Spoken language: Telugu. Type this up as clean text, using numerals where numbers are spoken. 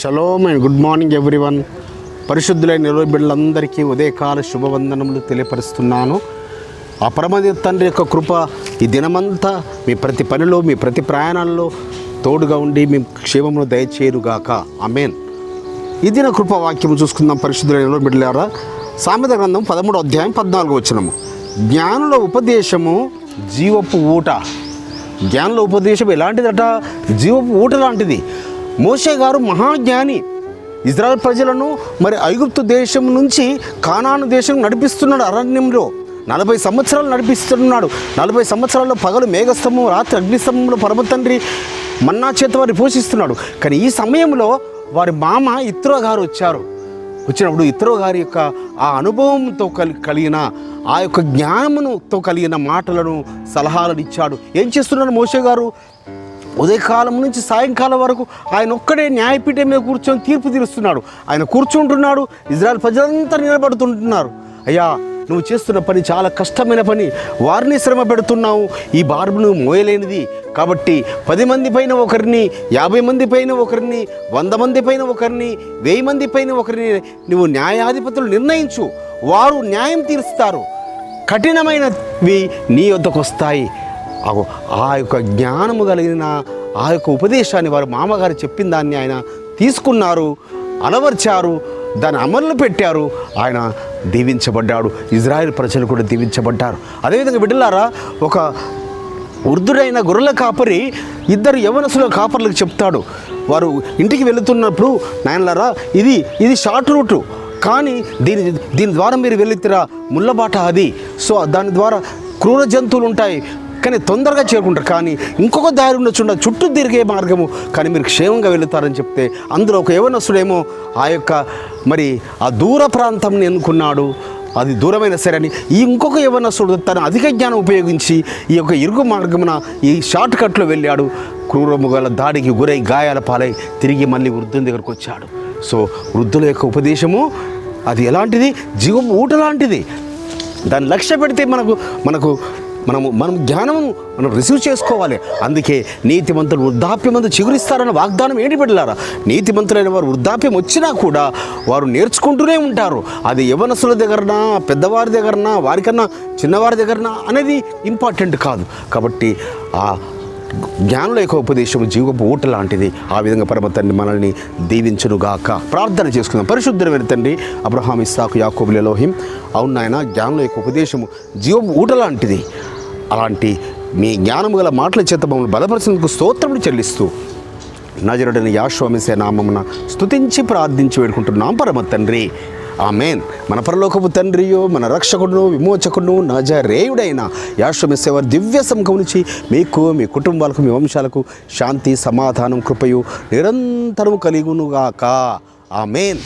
Shalom and good morning everyone. పరిశుద్ధులైన నిలవ బిడ్డలందరికీ ఉదయకాల శుభవందనములు తెలియపరుస్తున్నాను. ఆ పరమ తండ్రి యొక్క కృప ఈ దినమంతా మీ ప్రతి పనిలో, మీ ప్రతి ప్రయాణాల్లో తోడుగా ఉండి మీ క్షేమమును దయచేయుగాక. ఆమేన్. ఈ దిన కృప వాక్యము చూసుకుందాం. పరిశుద్ధులైన నిలవ బిడ్డలారా, సామెత గ్రంథం 13వ అధ్యాయం 14వ వచనము. జ్ఞానుల ఉపదేశము జీవపు ఊట. జ్ఞానుల ఉపదేశం ఎలాంటిదట? జీవపు ఊట లాంటిది. మోషే గారు మహాజ్ఞాని. ఇజ్రాయెల్ ప్రజలను ఐగుప్తు దేశం నుంచి కానాను దేశం నడిపిస్తున్నాడు. అరణ్యంలో 40 సంవత్సరాలు నడిపిస్తున్నాడు. 40 సంవత్సరాల్లో పగలు మేఘస్తంభం, రాత్రి అగ్నిస్తంభంలో పరమ తండ్రి మన్నా చేత వారిని పోషిస్తున్నాడు. కానీ ఈ సమయంలో వారి మామ ఇత్రో గారు వచ్చినప్పుడు ఇత్రో గారి యొక్క ఆ అనుభవంతో కలిగిన ఆ యొక్క జ్ఞానముతో కలిగిన మాటలను, సలహాలను ఇచ్చాడు. ఏం చేస్తున్నాడు మోషే గారు? ఉదయకాలం నుంచి సాయంకాలం వరకు ఆయన ఒక్కడే న్యాయపీఠం మీద కూర్చొని తీర్పు తీరుస్తున్నాడు. ఆయన కూర్చుంటున్నాడు, ఇజ్రాయెల్ ప్రజలంతా నిలబడుతుంటున్నారు. అయ్యా, నువ్వు చేస్తున్న పని చాలా కష్టమైన పని, వారిని శ్రమ పెడుతున్నావు, ఈ భారమును మోయలేనిది. కాబట్టి 10 మంది పైన ఒకరిని, 50 మంది పైన ఒకరిని, 100 మంది పైన ఒకరిని, 1000 మంది పైన ఒకరిని నువ్వు న్యాయాధిపతులు నిర్ణయించు. వారు న్యాయం తీరుస్తారు. కఠినమైనవి నీ వద్దకు వస్తాయి. ఆ యొక్క జ్ఞానము కలిగిన ఆ యొక్క ఉపదేశాన్ని వారు మామగారు చెప్పిన దాన్ని ఆయన తీసుకున్నారు, అలవర్చారు, దాన్ని అమలు పెట్టారు. ఆయన దీవించబడ్డాడు. ఇజ్రాయెల్ ప్రజలు కూడా దీవించబడ్డారు. అదేవిధంగా బిడ్డలారా, ఒక వృద్ధుడైన గొర్రెల కాపరి 2 యవనస్తుల కాపర్లకు చెప్తాడు. వారు ఇంటికి వెళుతున్నప్పుడు, నాయనలారా, ఇది షార్ట్ రూటు, కానీ దీని ద్వారా మీరు వెళుతురా ముళ్ళబాట అది. సో దాని ద్వారా క్రూర జంతువులు ఉంటాయి, కానీ తొందరగా చేరుకుంటారు. కానీ ఇంకొక దారి ఉండొచ్చుండ, చుట్టూ తిరిగే మార్గము, కానీ మీరు క్షేమంగా వెళుతారని చెప్తే, అందులో ఒక యవనస్తుడేమో ఆ యొక్క ఆ దూర ప్రాంతంని ఎన్నుకున్నాడు. అది దూరమైన సరే అని ఇంకొక యవనస్తుడు తన అధిక జ్ఞానం ఉపయోగించి ఈ యొక్క ఇరుగు మార్గమున ఈ షార్ట్ కట్లో వెళ్ళాడు. క్రూరముగల దాడికి గురై గాయాల పాలై తిరిగి మళ్ళీ వృద్ధుని దగ్గరకు వచ్చాడు. సో వృద్ధుల యొక్క ఉపదేశము అది ఎలాంటిది? జీవం ఊట లాంటిది. దాన్ని లక్ష్య పెడితే మనం జ్ఞానము రిసీవ్ చేసుకోవాలి. అందుకే నీతిమంతులు వృద్ధాప్యమందు చిగురిస్తారన్న వాగ్దానం ఏంటి బిడ్డలారా? నీతిమంతులైన వారు వృద్ధాప్యం వచ్చినా కూడా వారు నేర్చుకుంటూనే ఉంటారు. అది యవనస్తుల దగ్గరనా, పెద్దవారి దగ్గరనా, వారికన్నా చిన్నవారి దగ్గరనా అనేది ఇంపార్టెంట్ కాదు. కాబట్టి ఆ జ్ఞానుల యొక్క ఉపదేశం జీవపు ఊట లాంటిది. ఆ విధంగా పరమ తండ్రి మనల్ని దీవించునుగాక. ప్రార్థన చేసుకుందాం. పరిశుద్ధమైన తండ్రి, అబ్రహాం, ఇస్సాకు, యాకోబుల ఎలోహిం, అవును నాయన, జ్ఞానుల యొక్క ఉపదేశము జీవపు ఊట లాంటిది. అలాంటి మీ జ్ఞానము గల మాటల చేత మమ్మల్ని బలపరిచినందుకు స్తోత్రములు చెల్లిస్తూ నజరుడైన యేషూవ మెస్సీయ నామమున స్తుతించి ప్రార్థించి వేడుకుంటున్నాం పరమ తండ్రి. ఆమేన్. మన పరలోకపు తండ్రియో, మన రక్షకుడును, విమోచకుడును, నజరేయుడైన యేషూవ మెస్సీయ వారి దివ్య సముఖం నుంచి మీకు, మీ కుటుంబాలకు, మీ వంశాలకు శాంతి, సమాధానం, కృపయు నిరంతరము కలిగునుగాక. ఆమేన్.